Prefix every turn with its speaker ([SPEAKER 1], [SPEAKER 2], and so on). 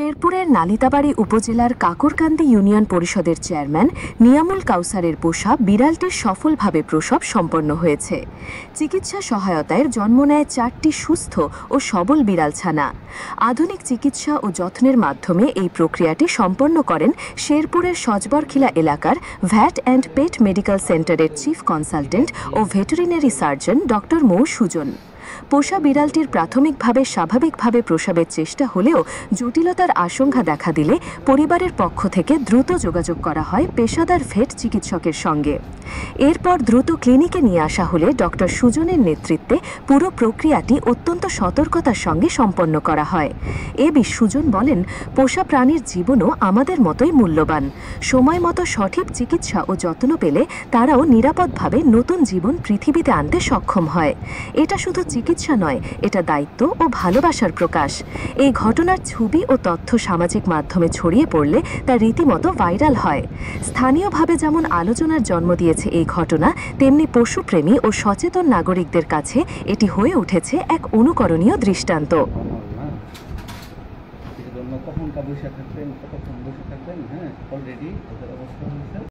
[SPEAKER 1] শেরপুরের নালিতাবাড়ী উপজেলার কাকরকান্দি ইউনিয়ন পরিষদের চেয়ারম্যান নিয়ামুল কাউসারের পোষা বিড়ালটির সফলভাবে প্রসব সম্পন্ন হয়েছে। চিকিৎসা সহায়তায় জন্ম নেয় 4টি সুস্থ ও সবল বিড়াল ছানা। আধুনিক চিকিৎসা ও যত্নের মাধ্যমে এই প্রক্রিয়াটি সম্পন্ন করেন শেরপুরের সজবরখিলা এলাকার ভ্যাট অ্যান্ড পেট মেডিকেল সেন্টারের চিফ কনসালটেন্ট ও ভেটেরিনারি সার্জন ডক্টর মৌ সুজন। পোষা বিড়ালটির প্রাথমিকভাবে স্বাভাবিকভাবে প্রসবের চেষ্টা হলেও জটিলতার আশঙ্কা দেখা দিলে পরিবারের পক্ষ থেকে দ্রুত যোগাযোগ করা হয় পেশাদার ভেট চিকিৎসকের সঙ্গে। এরপর দ্রুত ক্লিনিকে নিয়ে আসা হলে ডক্টর সুজনের নেতৃত্বে পুরো প্রক্রিয়াটি অত্যন্ত সতর্কতার সঙ্গে সম্পন্ন করা হয়। সুজন বলেন, পোষা প্রাণীর জীবনও আমাদের মতোই মূল্যবান। সময় মতো সঠিক চিকিৎসা ও যত্ন পেলে তারাও নিরাপদভাবে নতুন জীবন পৃথিবীতে আনতে সক্ষম হয়। এটা শুধু চিকিৎসা নয়, এটা দায়িত্ব ও ভালোবাসার প্রকাশ। এই ঘটনার ছবি ও তথ্য সামাজিক মাধ্যমে ছড়িয়ে পড়লে তা রীতিমতো ভাইরাল হয়। স্থানীয়ভাবে যেমন আলোচনার জন্ম দিয়েছে এই ঘটনা, তেমনি পশুপ্রেমী ও সচেতন নাগরিকদের কাছে এটি হয়ে উঠেছে এক অনুকরণীয় দৃষ্টান্ত।
[SPEAKER 2] কখন বসে থাকবেন, কতক্ষণ বসে থাকবেন, অলরেডি অবস্থা হয়েছে।